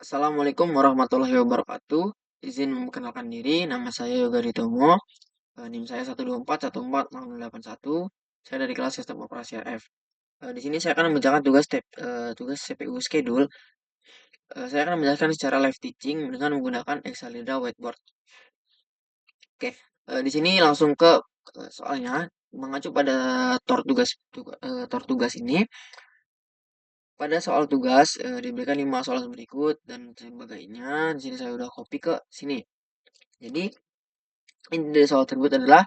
Assalamualaikum warahmatullahi wabarakatuh. Izin memperkenalkan diri, nama saya Yoga Ritomo. NIM saya 124140081. Saya dari kelas Sistem Operasi RF. Di sini saya akan mengerjakan tugas CPU schedule. Saya akan menjelaskan secara live teaching dengan menggunakan Exalibra Whiteboard. Oke, di sini langsung ke soalnya. Mengacu pada tor tugas ini, pada soal tugas diberikan 5 soal berikut dan sebagainya. Di sini saya udah copy ke sini. Jadi inti dari soal tersebut adalah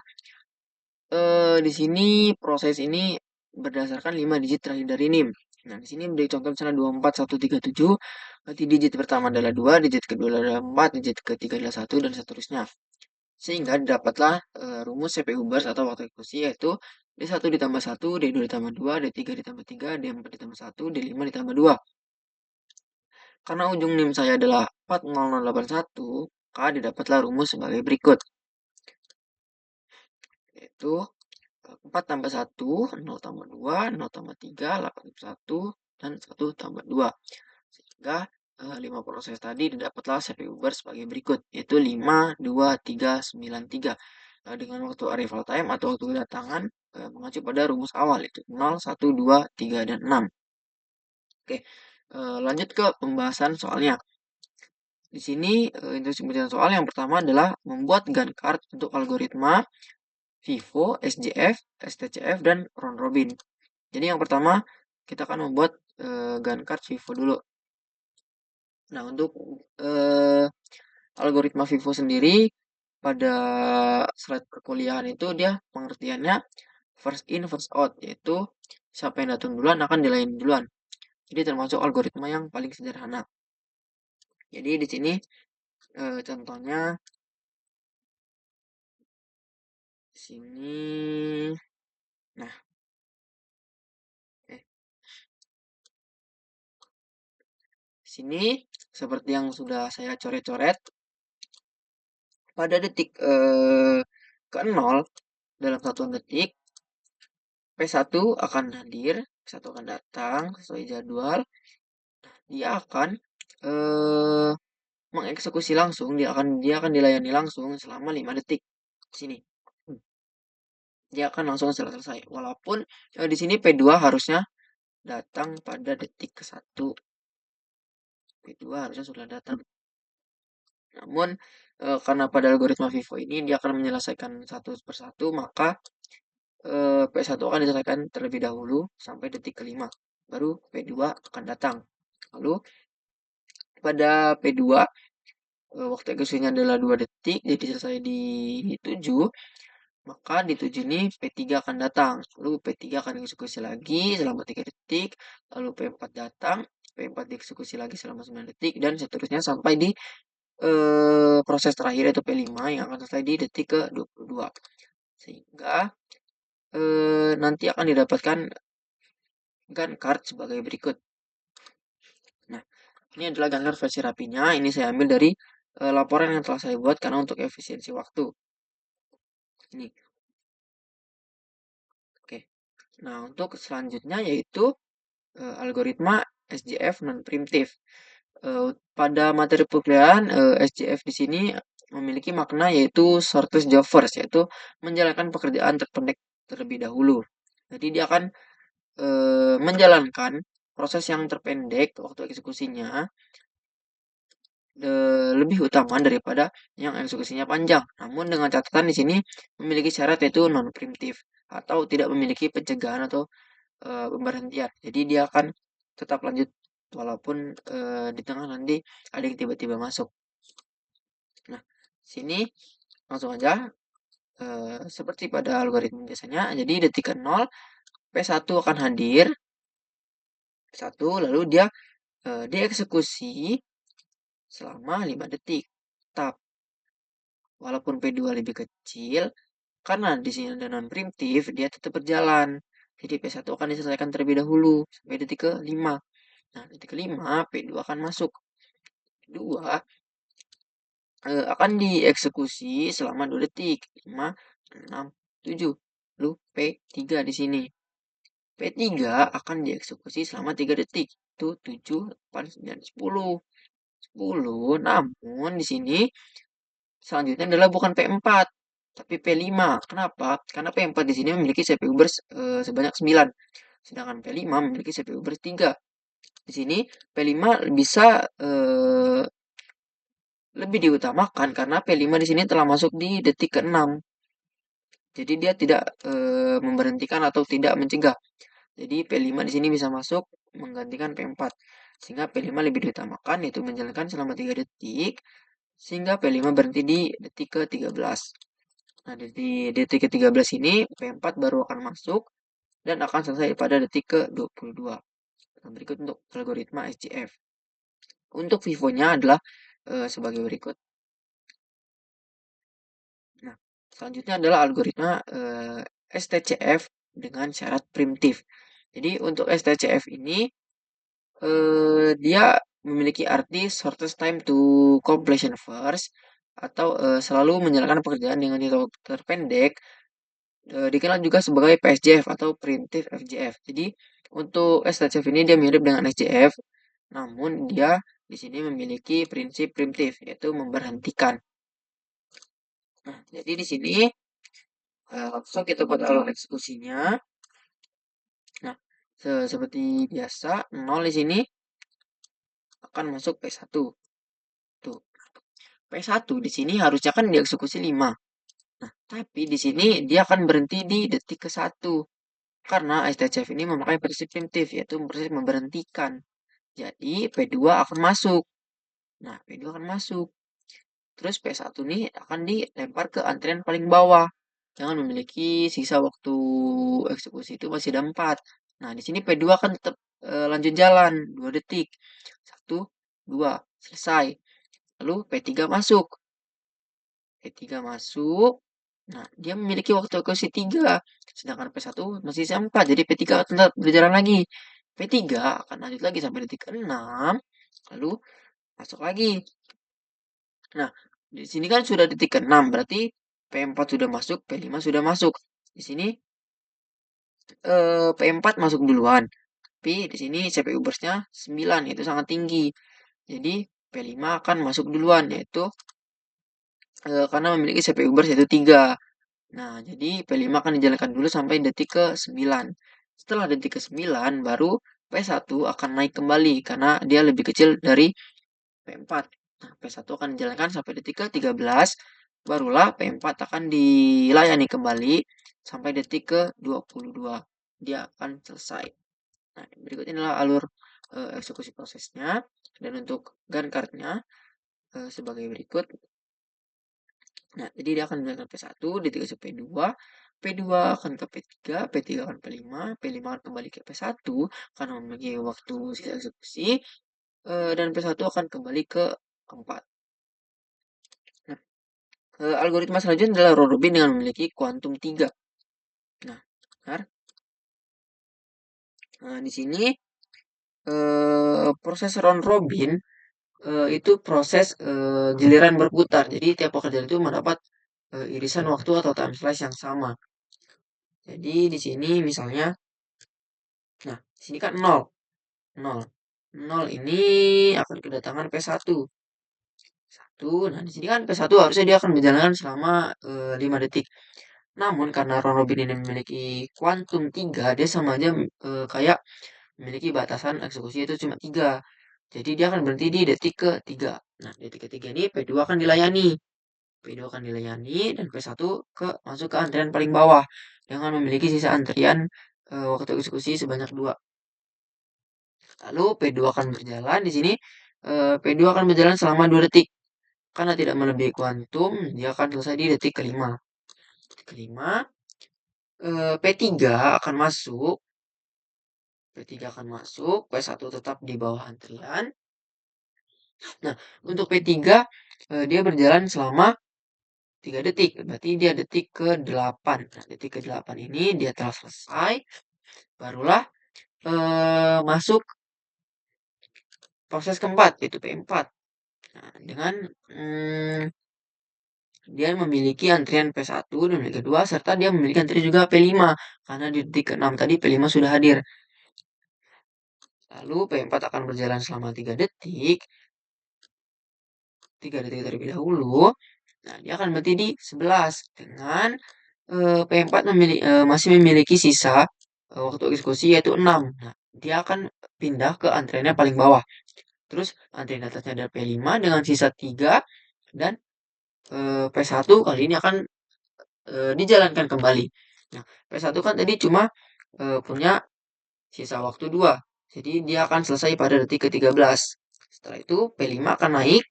di sini proses ini berdasarkan 5 digit terakhir dari NIM. Nah, di sini beri contoh misalnya 24137, nanti digit pertama adalah 2, digit kedua adalah 4, digit ketiga adalah 1 dan seterusnya. Sehingga didapatlah rumus CPU burst atau waktu eksekusi, yaitu D1 ditambah 1, D2 ditambah 2, D3 ditambah 3, D4 ditambah 1, D5 ditambah 2. Karena ujung NIM saya adalah 40081, maka didapatlah rumus sebagai berikut, yaitu 4 tambah 1, 0 tambah 2, 0 tambah 3, 8 tambah 1, dan 1 tambah 2. Sehingga 5 proses tadi didapatlah CPU burst sebagai berikut, yaitu 5, 2, 3, 9, 3. Dengan waktu arrival time atau waktu kedatangan mengacu pada rumus awal, yaitu 0, 1, 2, 3, dan 6. Oke, lanjut ke pembahasan soalnya. Di sini instruksi pembahasan soal yang pertama adalah membuat gun card untuk algoritma FIFO, SJF, STCF, dan round robin. Jadi yang pertama kita akan membuat gun card FIFO dulu. Nah, untuk algoritma FIFO sendiri pada slide perkuliahan itu dia pengertiannya first in first out, yaitu siapa yang datang duluan akan dilayani duluan. Jadi termasuk algoritma yang paling sederhana. Jadi di sini contohnya di sini. Nah, di sini seperti yang sudah saya coret-coret, pada detik ke-0 dalam satuan detik, P1 akan hadir, P1 akan datang sesuai jadwal. Dia akan mengeksekusi langsung, dia akan dilayani langsung selama 5 detik. Di sini. Dia akan langsung selesai. Walaupun di sini P2 harusnya datang pada detik ke-1. P2 harusnya sudah datang. Namun karena pada algoritma FIFO ini dia akan menyelesaikan satu persatu, maka P1 akan diselesaikan terlebih dahulu sampai detik ke-5. Baru P2 akan datang. Lalu pada P2 waktu eksekusinya adalah 2 detik, jadi selesai di 7, maka di 7 ini P3 akan datang. Lalu P3 akan eksekusi lagi selama 3 detik, lalu P4 datang, P4 dieksekusi lagi selama 9 detik, dan seterusnya sampai di proses terakhir yaitu P5 yang akan selesai di detik ke-22. Sehingga nanti akan didapatkan gun card sebagai berikut. Nah, ini adalah gun card versi rapinya. Ini saya ambil dari laporan yang telah saya buat karena untuk efisiensi waktu. Ini. Oke. Nah, untuk selanjutnya yaitu algoritma SJF non-preemptive. Pada materi perkuliahan, SJF di sini memiliki makna yaitu shortest job first, yaitu menjalankan pekerjaan terpendek terlebih dahulu. Jadi dia akan menjalankan proses yang terpendek waktu eksekusinya lebih utama daripada yang eksekusinya panjang. Namun dengan catatan di sini memiliki syarat yaitu non preemptive atau tidak memiliki pencegahan atau pemberhentian. Jadi dia akan tetap lanjut walaupun di tengah nanti ada yang tiba-tiba masuk. Nah, sini langsung aja seperti pada algoritma biasanya. Jadi detik ke-0 P1 akan hadir. P1 lalu dia dieksekusi selama 5 detik. Tetap walaupun P2 lebih kecil, karena di sini ada non preemptive, dia tetap berjalan. Jadi P1 akan diselesaikan terlebih dahulu sampai detik ke-5. Nah, detik ke-5 P2 akan masuk. P2 akan dieksekusi selama 2 detik. 5, 6, 7. Lalu P3 di sini. P3 akan dieksekusi selama 3 detik. Itu 7, 8, 9, 10. 10. Namun di sini selanjutnya adalah bukan P4, tapi P5. Kenapa? Karena P4 di sini memiliki CPU burst sebanyak 9, sedangkan P5 memiliki CPU burst 3. Di sini P5 bisa lebih diutamakan karena P5 di sini telah masuk di detik ke-6. Jadi dia tidak memberhentikan atau tidak mencegah. Jadi P5 di sini bisa masuk menggantikan P4. Sehingga P5 lebih diutamakan yaitu menjalankan selama 3 detik sehingga P5 berhenti di detik ke-13. Nah, di detik ke-13 ini P4 baru akan masuk dan akan selesai pada detik ke-22. Nah, berikut untuk algoritma SJF. Untuk FIFO-nya adalah sebagai berikut. Nah, selanjutnya adalah algoritma STCF dengan syarat primitif. Jadi untuk STCF ini dia memiliki arti shortest time to completion first atau selalu menjalankan pekerjaan dengan waktu terpendek, dikenal juga sebagai PSJF atau Primitive FJF. Jadi untuk STCF ini dia mirip dengan SJF, namun dia di sini memiliki prinsip primitif yaitu memberhentikan. Nah, jadi di sini langsung kita buat alur eksekusinya. Nah, seperti biasa 0 di sini akan masuk P1. Tuh. P1 di sini harusnya kan dieksekusi 5. Nah, tapi di sini dia akan berhenti di detik ke-1. Karena STCF ini memakai prinsip primitif, yaitu prinsip memberhentikan. Jadi, P2 akan masuk. Nah, P2 akan masuk. Terus P1 ini akan dilempar ke antrian paling bawah. Jangan memiliki sisa waktu eksekusi itu masih ada 4. Nah, di sini P2 akan tetap lanjut jalan 2 detik. 1, 2, selesai. Lalu P3 masuk. P3 masuk. Nah, dia memiliki waktu eksekusi 3. Sedangkan P1 masih sisa 4. Jadi P3 akan tetap berjalan lagi. P3 akan lanjut lagi sampai detik ke-6. Lalu masuk lagi. Nah, di sini kan sudah detik ke-6. Berarti P4 sudah masuk, P5 sudah masuk. Di sini P4 masuk duluan. Tapi di sini CPU burst-nya 9, yaitu sangat tinggi. Jadi P5 akan masuk duluan, yaitu karena memiliki CPU burst yaitu 3. Nah, jadi P5 akan dijalankan dulu sampai detik ke-9. Setelah detik ke-9, baru P1 akan naik kembali karena dia lebih kecil dari P4. Nah, P1 akan dijalankan sampai detik ke-13, barulah P4 akan dilayani kembali sampai detik ke-22. Dia akan selesai. Nah, berikut inilah alur eksekusi prosesnya. Dan untuk gun card-nya sebagai berikut. Nah, jadi dia akan menggunakan P1, detik ke P2, P2 akan ke P3, P3 akan P5, P5 akan kembali ke P1 karena memiliki waktu sisa eksekusi, dan P1 akan kembali ke 4. Nah, algoritma selanjutnya adalah round robin dengan memiliki kuantum 3. Nah, benar. Nah, di sini proses round robin itu proses giliran berputar. Jadi tiap pekerjaan itu mendapat irisan waktu atau time slice yang sama. Jadi di sini misalnya, nah di sini kan 0, 0, 0 ini akan kedatangan P1. 1. Nah, di sini kan P1 harusnya dia akan berjalan selama 5 detik. Namun karena round robin ini memiliki kuantum 3, dia sama aja kayak memiliki batasan eksekusi itu cuma 3. Jadi dia akan berhenti di detik ke-3. Nah, detik ke-3 ini P2 akan dilayani. P2 akan dilayani dan P1 masuk ke antrian paling bawah dengan memiliki sisa antrian waktu eksekusi sebanyak 2. Lalu P2 akan berjalan di sini P2 akan berjalan selama 2 detik. Karena tidak melebihi kuantum, dia akan selesai di detik ke-5. Detik ke-5 P3 akan masuk. P3 akan masuk, P1 tetap di bawah antrian. Nah, untuk P3 dia berjalan selama 3 detik. Berarti dia detik ke-8. Nah, detik ke-8 ini dia telah selesai. Barulah masuk proses keempat, yaitu P4. Nah, dengan dia memiliki antrian P1 dan P2, serta dia memiliki antrian juga P5. Karena di detik ke-6 tadi P5 sudah hadir. Lalu P4 akan berjalan selama 3 detik. 3 detik terlebih dahulu, nah dia akan berhenti di 11 dengan P4 masih memiliki sisa waktu eksekusi yaitu 6. Nah, dia akan pindah ke antreannya paling bawah. Terus antrean atasnya ada P5 dengan sisa 3 dan P1 kali ini akan dijalankan kembali. Nah, P1 kan tadi cuma punya sisa waktu 2. Jadi dia akan selesai pada detik ke-13. Setelah itu P5 akan naik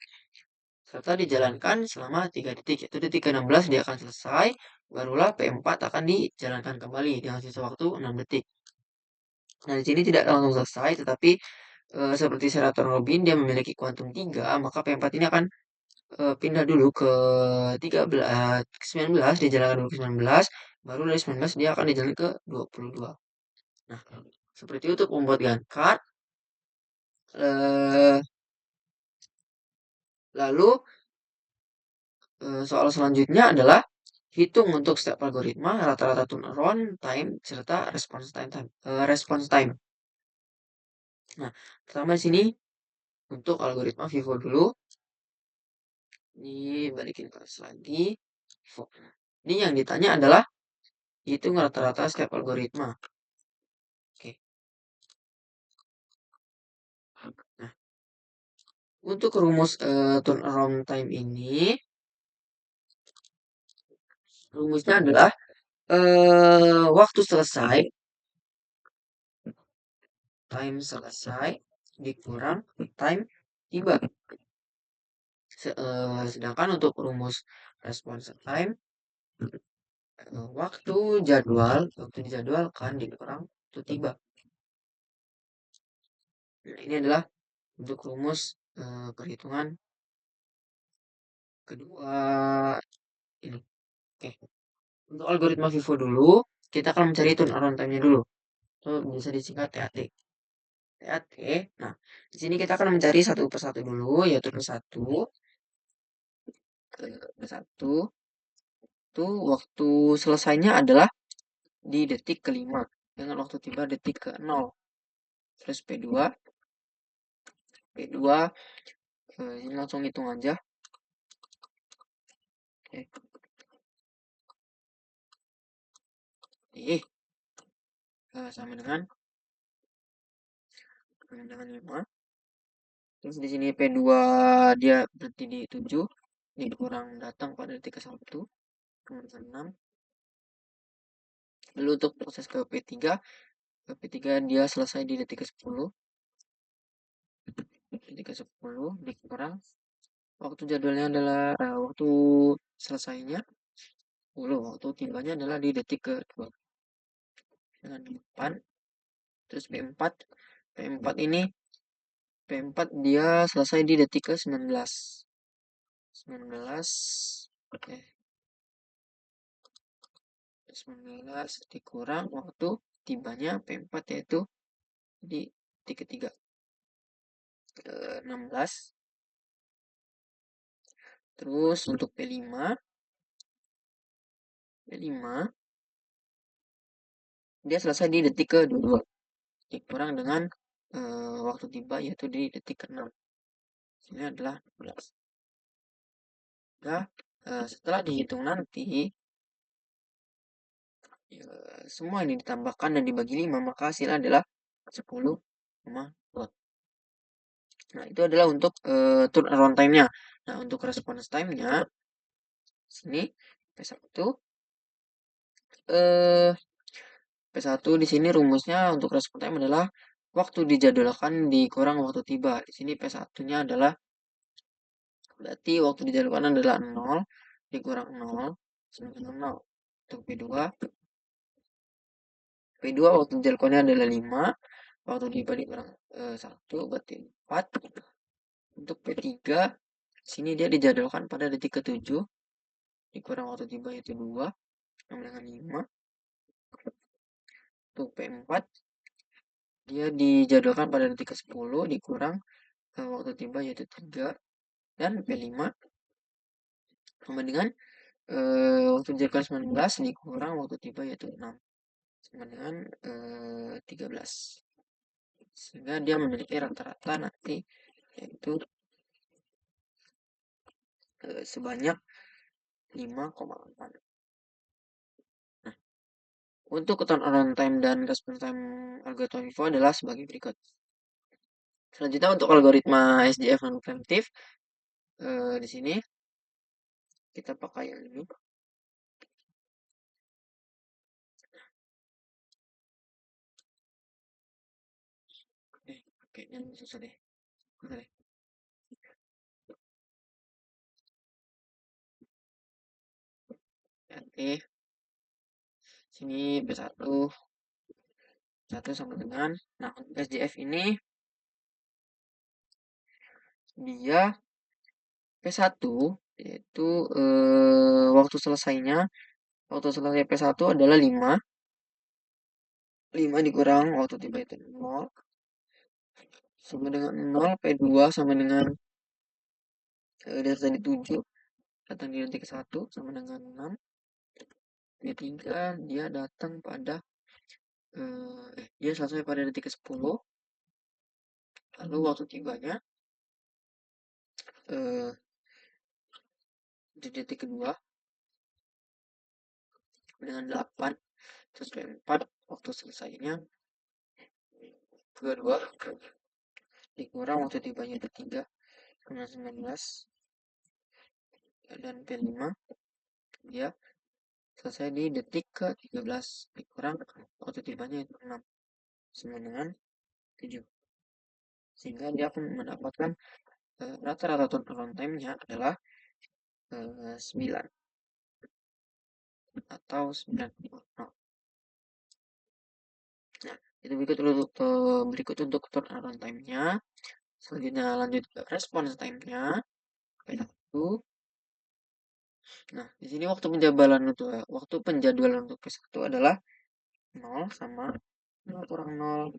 serta dijalankan selama 3 detik. Yaitu detik ke-16 dia akan selesai. Barulah P4 akan dijalankan kembali dengan sisa waktu 6 detik. Nah, di sini tidak langsung selesai, tetapi seperti syarat Robin dia memiliki kuantum 3, maka P4 ini akan pindah dulu ke 19, dijalankan dulu ke 19, baru dari 19 dia akan dijalankan ke 22. Nah, seperti itu untuk membuat gangkat. Lalu soal selanjutnya adalah hitung untuk setiap algoritma rata-rata turnaround time serta response time. Nah, pertama di sini untuk algoritma Vivo dulu. Ini balikin ke lagi. Vivo. Ini yang ditanya adalah hitung rata-rata setiap algoritma. Oke. Nah, untuk rumus turnaround time ini, rumusnya adalah waktu selesai, time selesai dikurang time tiba. Sedangkan untuk rumus response time, waktu dijadwalkan dikurang waktu tiba. Nah, ini adalah untuk rumus perhitungan kedua ini. Oke. Untuk algoritma Vivo dulu, kita akan mencari turnaround time-nya dulu. Itu bisa disingkat TAT. TAT. Nah, di sini kita akan mencari satu persatu dulu, yaitu persatu. Persatu. Itu waktu selesainya adalah di detik ke-5 dengan waktu tiba detik ke-0. Terus P2 ini langsung hitung aja. Oke. Sama dengan 5. Terus di sini P2 dia berarti di 7, dikurang datang pada detik ke-1, kemudian 6. Lalu untuk proses ke P3 dia selesai di detik ke-10. Detik ke-10 dikurang waktu jadwalnya adalah waktu selesainya 10, waktu tibanya adalah di detik ke-2 dengan 8. Terus P4 ini dia selesai di detik ke-19 dikurang waktu tibanya P4 yaitu di detik ke-3 16. Terus untuk P5 dia selesai di detik ke-22 dikurang dengan waktu tiba yaitu di detik ke-6. Ini adalah 12. Nah, setelah dihitung nanti semua ini ditambahkan dan dibagi 5, maka hasilnya adalah 10,2. Nah, itu adalah untuk turnaround time-nya. Nah, untuk response time-nya sini P1 P1 di sini rumusnya untuk response time adalah waktu dijadwalkan dikurang waktu tiba. Di sini P1-nya adalah berarti waktu dijadwalkan adalah 0 dikurang 0 sama dengan 0. Untuk P2 waktu dijadwalkannya adalah 5, waktu tiba dikurang 1 berarti 4. Untuk P3 sini dia dijadwalkan pada detik ke-7 dikurang waktu tiba yaitu 2 sama dengan 5. Untuk P4 dia dijadwalkan pada detik ke-10 dikurang waktu tiba yaitu 3. Dan P5 sama dengan waktu dijadwalkan 19 dikurang waktu tiba yaitu 6 sama dengan 13. Sehingga dia memiliki rata-rata nanti yaitu sebanyak 5,8. Nah, untuk turnaround time dan response time algoritma FIFO adalah sebagai berikut. Selanjutnya untuk algoritma SJF non preemptif, di sini kita pakai yang ini. Oke, yang susah deh. Bentar deh. Oke, sini P1 sama dengan, nah SJF ini dia P1 yaitu waktu selesainya, waktu selesai P1 adalah 5 dikurang waktu tiba itu 0 sama dengan 0. P2 sama dengan dari tadi 7 datang di detik 1 sama dengan 6. P3 dia datang pada dia selesai pada detik ke-10. Lalu waktu tibanya eh, di detik kedua dengan 8. Terus P4 waktu selesainya 22 dikurang waktu tibanya P3 dengan 19. Dan P5 dia selesai di detik ke-13 dikurang waktu tibanya itu 6 sama dengan 7. Sehingga dia akan mendapatkan rata-rata turnaround time-nya adalah 9 atau 9,0. Nah, itu berikut untuk turnaround time-nya. Selanjutnya lanjut ke response time-nya. P1. Nah, di sini waktu penjadwalan untuk P1 adalah 0 sama 0 kurang 0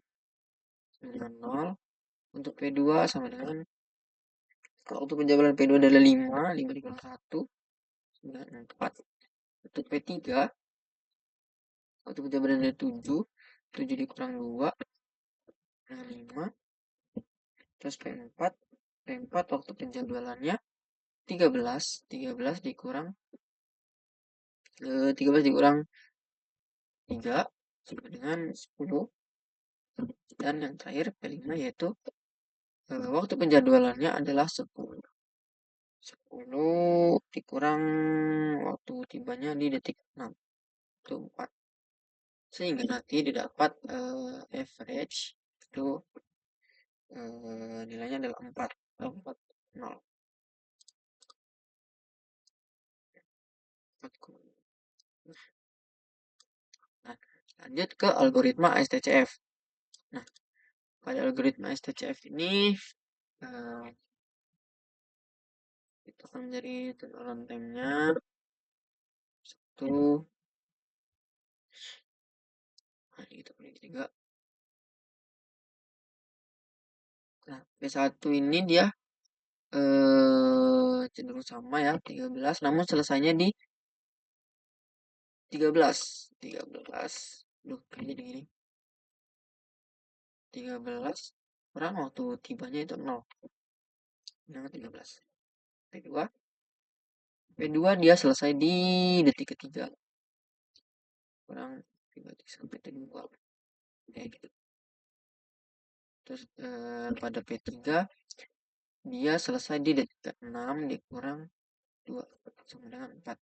sama dengan 0. Untuk P2 sama dengan, kalau waktu penjadwalan P2 adalah 5 dikurang 1 sama dengan 4. Untuk P3 waktu penjadwalan adalah 7 dikurang 2 dengan 5. Terus P4 waktu penjadwalannya 13 dikurang 3 sama dengan 10. Dan yang terakhir P5 yaitu waktu penjadwalannya adalah 10 dikurang waktu tibanya di detik 6 itu 4. Sehingga nanti didapat average itu nilainya adalah 4 atau 40. Nah, lanjut ke algoritma STCF. Nah, pada algoritma STCF ini kita akan mencari turnaround time-nya 1. Nah, ini kita pilih 3. Nah, P1 ini dia cenderung sama ya 13, namun selesainya di 13. Duh, kayaknya gini. 13 kurang waktu tibanya itu 0. Nah, 13. P2 dia selesai di detik ketiga. Kurang 3 detik sampai T2. Kayak gitu. Terus pada P3 dia selesai di detik ke-6 dikurang 2 sama dengan 4.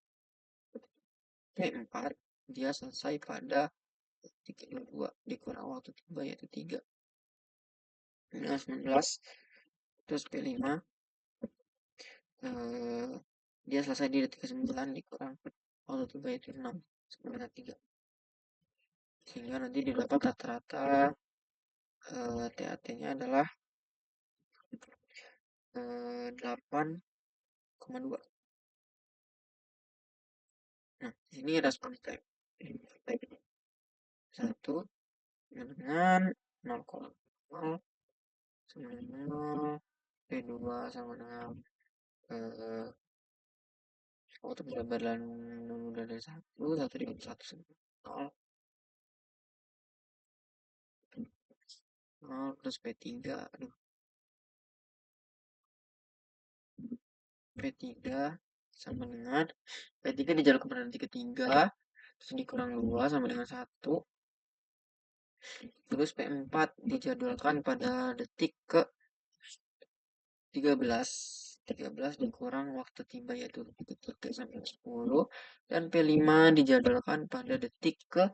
P4 dia selesai pada detik ke-2 dikurang waktu tiba yaitu 3 dengan 19. Terus P5 dia selesai di detik ke-9 dikurang waktu tiba yaitu 6 sama dengan 3. Sehingga nanti didapat rata-rata TAT-nya adalah 8,2. Nah, ini respon time. Type 1 dengan 0,0 sama dengan 0. P2 sama dengan waktu penjabaran udah dari 1 dikali 1 sama 0. 0 plus P3. Aduh. P3 sama dengan P3 dijalankan pada detik ketiga, terus dikurang 2 sama dengan 1. Terus P4 dijadwalkan pada detik ke 13. 13 dikurang waktu tiba yaitu detik ke 3 sampai 10. Dan P5 dijadwalkan pada detik ke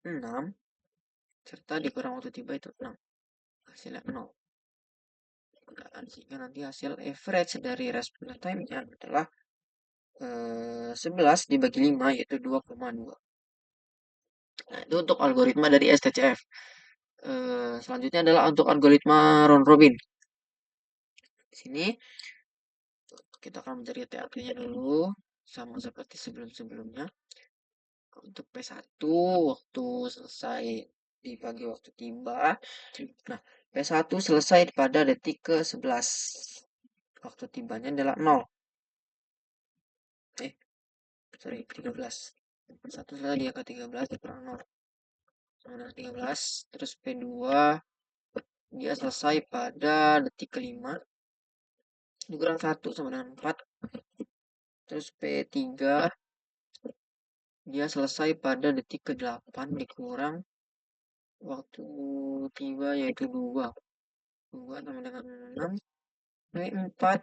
6 serta dikurang waktu tiba itu 6. Hasilnya 0. Sehingga nanti hasil average dari response time-nya adalah 11 dibagi 5 yaitu 2,2. Nah, itu untuk algoritma dari STCF. Selanjutnya adalah untuk algoritma round robin. Di sini kita akan mencari TAT-nya dulu sama seperti sebelum-sebelumnya. Untuk P1 waktu selesai dibagi waktu tiba. Nah, P1 selesai pada detik ke 11. Waktu tibanya adalah 0. Sorry, 13. P1 selesai dia ke 13 dikurang 0. Sama dengan 13. Terus P2 dia selesai pada detik ke-5 dikurang 1 sama dengan 4. Terus P3 dia selesai pada detik ke-8 dikurang waktu tiba yaitu 2. 2 sama dengan 6. P4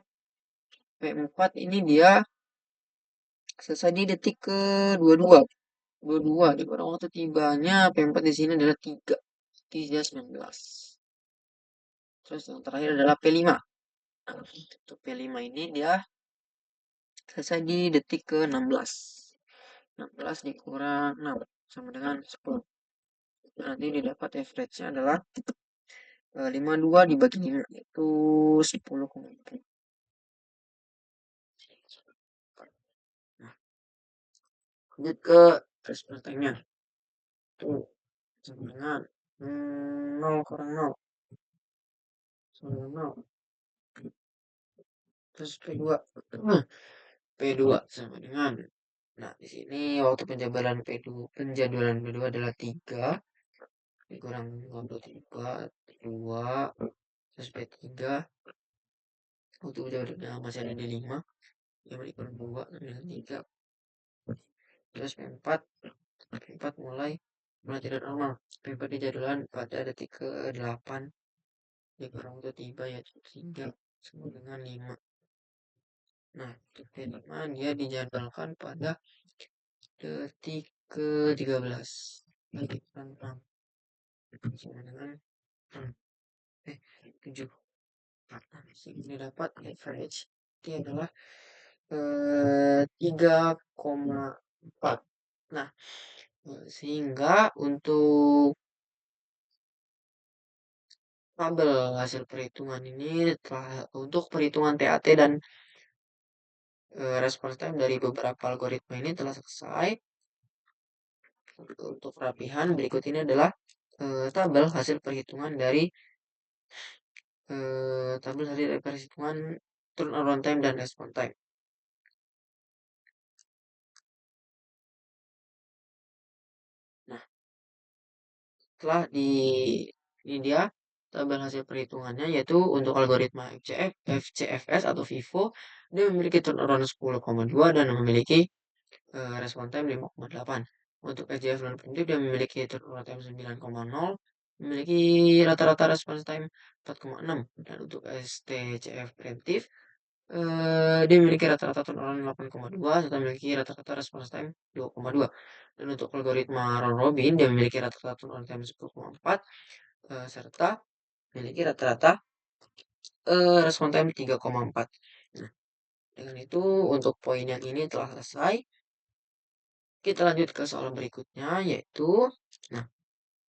P4 ini dia selesai di detik ke-22. 22 dikurang waktu tibanya P4 di sini adalah 3. 19. Terus yang terakhir adalah P5. Nah, untuk P5 ini dia selesai di detik ke-16. 16 dikurang 6 sama dengan 10. Nanti didapat average-nya adalah 52 dibagi 5 yaitu 10,4. Nah, lanjut ke response time-nya. Tuh, sama dengan 0 kurang 0 sama dengan 0. Terus P2. P2 sama dengan, nah di sini waktu penjabaran P2 adalah 3 dikurang 23 2 terus P3 waktu penjabarannya masih ada di 5 yang dikurang 2 dengan 3. Terus P4 mulai tidak normal. P4 dijadwalkan pada detik ke-8 dikurang waktu tiba yaitu 3 sama dengan 5. Nah, P5 dia dijadwalkan pada detik ke-13 dikurang 6 sama dengan 7. Nah, sini dapat average dia adalah 3,4. Nah, sehingga untuk tabel hasil perhitungan ini telah untuk perhitungan TAT dan response time dari beberapa algoritma ini telah selesai. Untuk perapihan berikut ini adalah tabel hasil perhitungan dari turnaround time dan response time. Nah, setelah ini dia tabel hasil perhitungannya yaitu untuk algoritma FCFS atau FIFO dia memiliki turnaround 10,2 dan memiliki response time 5,8. Untuk SJF non preemptive dia memiliki turnaround time 9,0, memiliki rata-rata response time 4,6 dan untuk STCF preemptive dia memiliki rata-rata turnaround 8,2 serta memiliki rata-rata response time 2,2. Dan untuk algoritma round robin dia memiliki rata-rata turnaround time 10,4 serta memiliki rata-rata response time 3,4. Nah, dengan itu untuk poin yang ini telah selesai. Kita lanjut ke soal berikutnya yaitu, nah,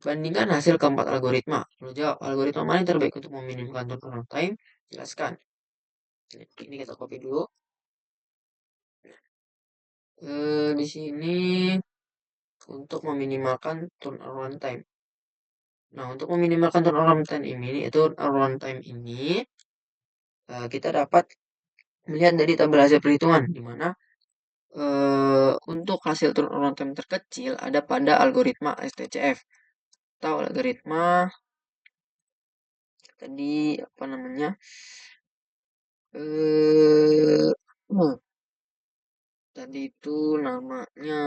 bandingkan hasil keempat algoritma. Lalu jawab, algoritma mana yang terbaik untuk meminimumkan turnaround time? Jelaskan. Ini kita copy dulu. Di sini untuk meminimalkan turnaround time. Nah, untuk meminimalkan turnaround time ini, kita dapat melihat dari tabel hasil perhitungan, di mana untuk hasil turnaround time terkecil ada pada algoritma STCF atau algoritma tadi apa namanya eh tadi itu namanya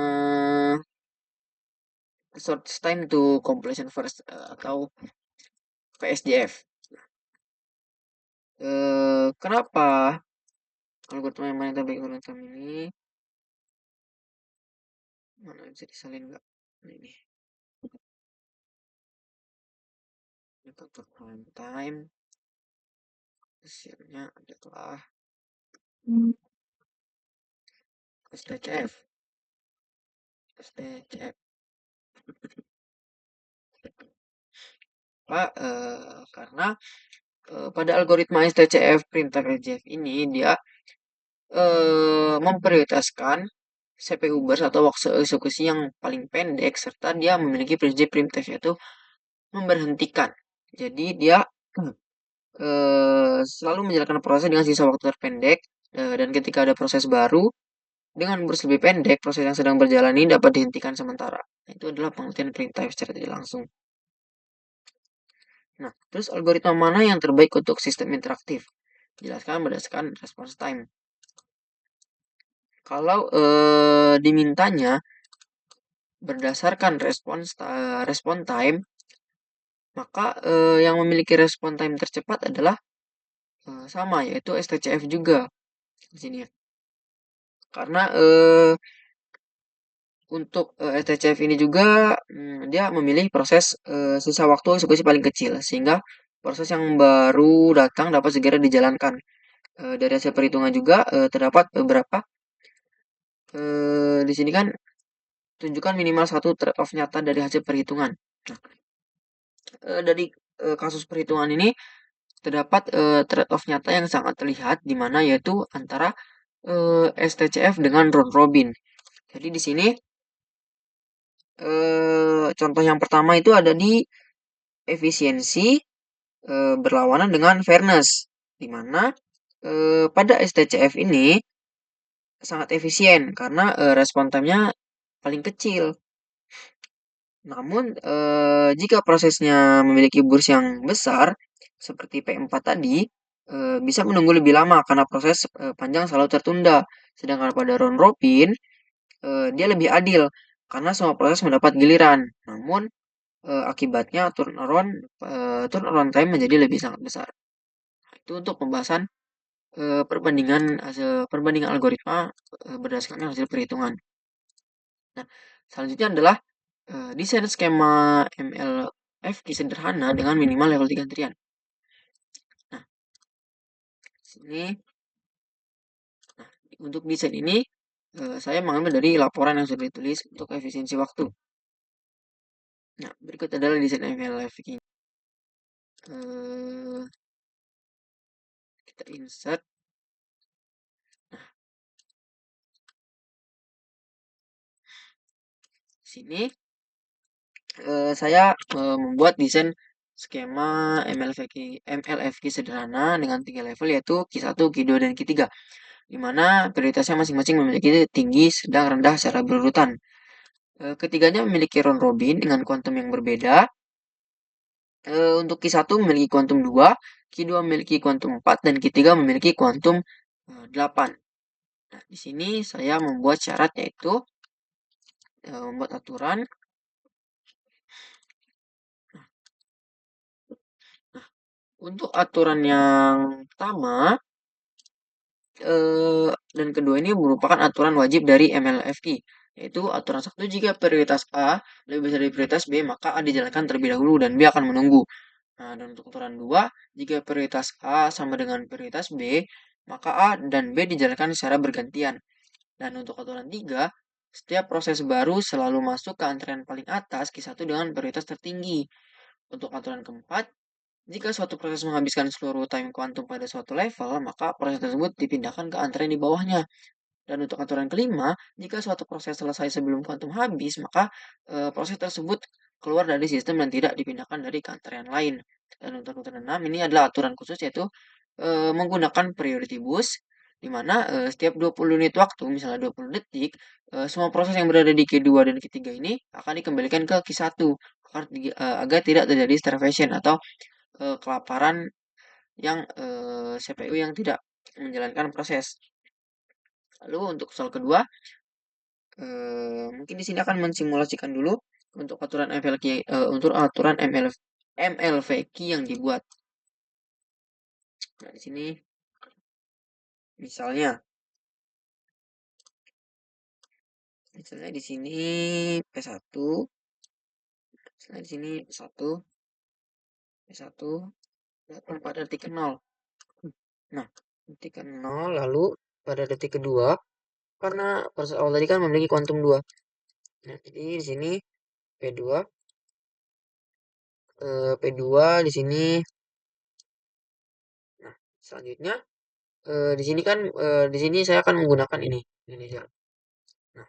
short time to completion first, atau PSJF. Kenapa algoritma yang mana terbaik untuk time ini? Mana bisa disalin nggak? Ini faktor prime time. Hasilnya adalah STCF. STCF. Pak, karena pada algoritma STCF perintah RJF ini dia memprioritaskan CPU burst atau waktu eksekusi yang paling pendek serta dia memiliki prinsip primitif yaitu memberhentikan. Jadi dia selalu menjalankan proses dengan sisa waktu terpendek, dan ketika ada proses baru dengan burst lebih pendek, proses yang sedang berjalan ini dapat dihentikan sementara. Nah, itu adalah pengertian perintah secara tidak langsung. Nah, terus algoritma mana yang terbaik untuk sistem interaktif? Jelaskan berdasarkan response time. Kalau dimintanya berdasarkan respon time, maka yang memiliki respon time tercepat adalah sama, yaitu STCF juga di sini. Karena untuk STCF ini juga dia memilih proses sisa waktu eksekusi paling kecil, sehingga proses yang baru datang dapat segera dijalankan. Dari hasil perhitungan juga terdapat beberapa di sini kan tunjukkan minimal satu trade-off nyata dari hasil perhitungan. Nah, dari kasus perhitungan ini terdapat trade-off nyata yang sangat terlihat di mana yaitu antara STCF dengan round robin. Jadi di sini contoh yang pertama itu ada di efisiensi berlawanan dengan fairness, di mana pada STCF ini sangat efisien karena respon time-nya paling kecil. Namun jika prosesnya memiliki burst yang besar seperti P4 tadi, bisa menunggu lebih lama karena proses panjang selalu tertunda. Sedangkan pada round robin dia lebih adil karena semua proses mendapat giliran. Namun akibatnya turnaround time menjadi lebih sangat besar. Itu untuk pembahasan perbandingan algoritma berdasarkan hasil perhitungan. Nah, selanjutnya adalah desain skema MLFQ sederhana dengan minimal level 3 antrian. Nah, sini untuk desain ini saya mengambil dari laporan yang sudah ditulis untuk efisiensi waktu. Nah, berikut adalah desain MLFQ. Kita insert. Nah, sini saya membuat desain skema MLFQ sederhana dengan 3 level yaitu Q1, Q2, dan Q3. Di mana prioritasnya masing-masing memiliki tinggi, sedang, rendah secara berurutan. Ketiganya memiliki round robin dengan kuantum yang berbeda. Untuk Q1 memiliki kuantum 2, Q2 memiliki kuantum 4, dan Q3 memiliki kuantum 8. Nah, di sini saya membuat syarat yaitu membuat aturan. Nah, untuk aturan yang pertama dan kedua ini merupakan aturan wajib dari MLFQ, yaitu aturan 1 jika prioritas A lebih besar dari prioritas B, maka A dijalankan terlebih dahulu dan B akan menunggu. Nah, dan untuk aturan 2, jika prioritas A sama dengan prioritas B, maka A dan B dijalankan secara bergantian. Dan untuk aturan 3, setiap proses baru selalu masuk ke antrean paling atas Q1 dengan prioritas tertinggi. Untuk aturan keempat, jika suatu proses menghabiskan seluruh time kuantum pada suatu level, maka proses tersebut dipindahkan ke antrean di bawahnya. Dan untuk aturan kelima, jika suatu proses selesai sebelum kuantum habis, maka proses tersebut keluar dari sistem dan tidak dipindahkan dari ke antrean lain. Dan untuk aturan 6, ini adalah aturan khusus yaitu menggunakan priority boost, di mana setiap 20 unit waktu, misalnya 20 detik, semua proses yang berada di Q2 dan Q3 ini akan dikembalikan ke Q1 agar tidak terjadi starvation atau kelaparan yang CPU yang tidak menjalankan proses. Lalu untuk soal kedua, mungkin di sini akan mensimulasikan dulu untuk aturan MLK, untuk aturan MLV key yang dibuat. Nah, di sini misalnya di sini P1, misalnya di sini P1 datang pada detik ke 0. Nah, detik ke 0 lalu pada detik kedua, karena proses awal tadi kan memiliki kuantum 2. Nah, jadi di sini P2 P2 di sini. Nah, selanjutnya di sini kan di sini saya akan menggunakan ini aja. Nah,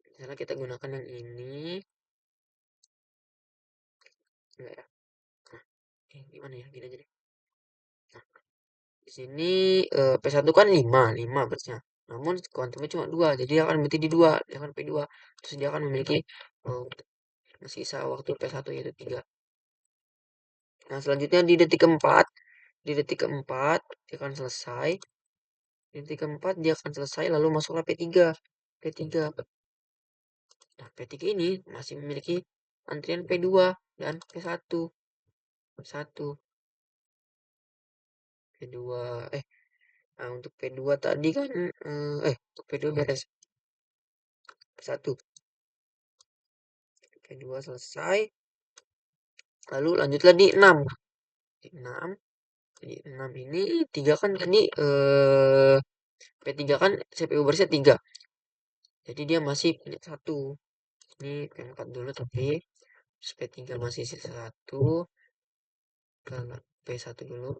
misalnya kita gunakan yang ini. Enggak ya. Nah, gimana ya? Gini aja deh. Nah, di sini P1 kan 5 berarti. Namun kuantumnya cuma 2, jadi dia akan berhenti di 2, dia akan P2. Terus dia akan memiliki sisa waktu P1 yaitu 3. Nah, selanjutnya di detik keempat dia akan selesai. Di detik keempat dia akan selesai lalu masuklah P3. P3. Nah, P3 ini masih memiliki antrian P2 dan P1. P1. P2 nah untuk P2 tadi kan untuk P2 beres. P1. P2 selesai. Lalu lanjutlah di 6. Di 6. Di 6 ini 3 kan tadi P3 kan CPU bersnya 3. Jadi dia masih punya 1. Ini P4 dulu tapi P3 masih sisa 1. Ke P1 dulu.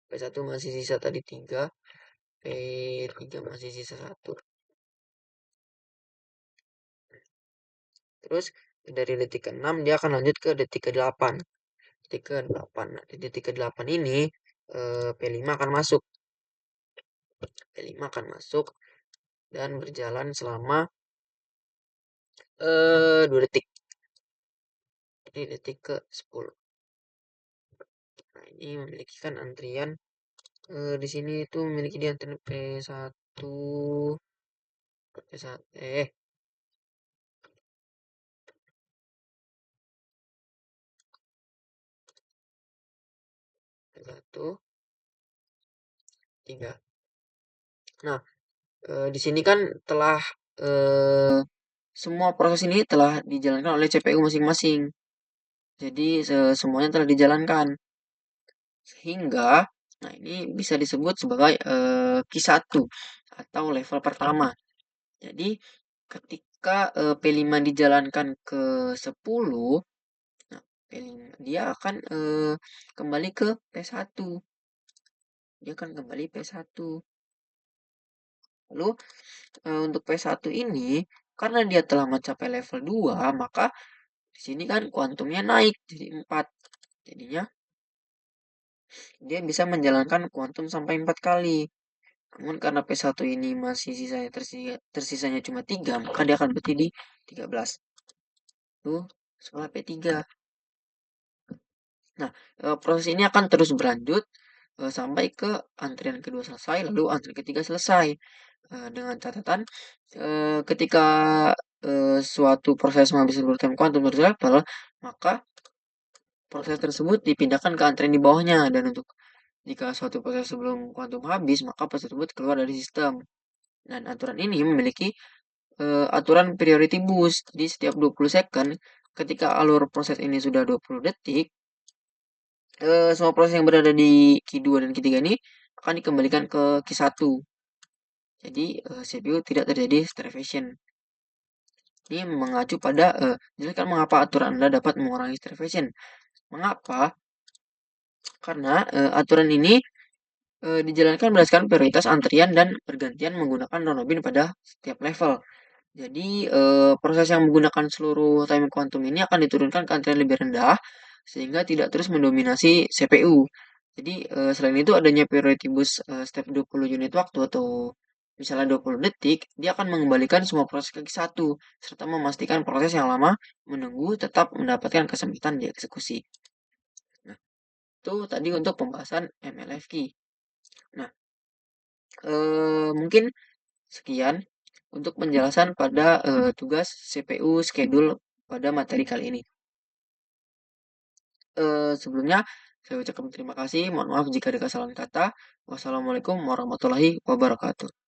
P1 masih sisa tadi 3. P3 masih sisa 1. Terus dari detik ke-6 dia akan lanjut ke detik ke-8. Detik ke-8. Nah, di detik ke-8 ini P5 akan masuk. P5 akan masuk dan berjalan selama 2 detik. Di detik ke-10. Nah, ini memiliki kan antrian di sini itu memiliki di antrian P1 P1 P1 3. Nah, di sini kan telah semua proses ini telah dijalankan oleh CPU masing-masing. Jadi semuanya telah dijalankan. Sehingga nah ini bisa disebut sebagai Q1 atau level pertama. Jadi ketika P5 dijalankan ke 10, nah P5 dia akan kembali ke P1. Dia akan kembali P1. Lalu untuk P1 ini karena dia telah mencapai level 2, maka di sini kan kuantumnya naik jadi 4. Jadinya dia bisa menjalankan kuantum sampai 4 kali. Namun karena P1 ini masih tersisanya cuma 3, maka dia akan berhenti di 13. Tuh, setelah P3. Nah, proses ini akan terus berlanjut sampai ke antrian kedua selesai, lalu antrian ketiga selesai. Dengan catatan ketika suatu proses menghabiskan time kuantum level, maka proses tersebut dipindahkan ke antrian di bawahnya, dan untuk jika suatu proses sebelum kuantum habis, maka proses tersebut keluar dari sistem. Dan aturan ini memiliki aturan priority boost. Jadi setiap 20 second ketika alur proses ini sudah 20 detik, semua proses yang berada di Q2 dan Q3 ini akan dikembalikan ke Q1. Jadi CPU tidak terjadi starvation. Ini mengacu pada jelaskan mengapa aturan Anda dapat mengurangi starvation. Mengapa? Karena aturan ini dijalankan berdasarkan prioritas antrian dan pergantian menggunakan non-bin pada setiap level. Jadi proses yang menggunakan seluruh timing quantum ini akan diturunkan ke antrian lebih rendah sehingga tidak terus mendominasi CPU. Jadi selain itu adanya priority boost step 20 unit waktu atau misalnya 20 detik, dia akan mengembalikan semua proses ke satu serta memastikan proses yang lama menunggu tetap mendapatkan kesempatan dieksekusi. Nah, itu tadi untuk pembahasan MLFK. Nah, mungkin sekian untuk penjelasan pada tugas CPU schedule pada materi kali ini. Sebelumnya saya ucapkan terima kasih. Mohon maaf jika ada kesalahan kata. Wassalamualaikum warahmatullahi wabarakatuh.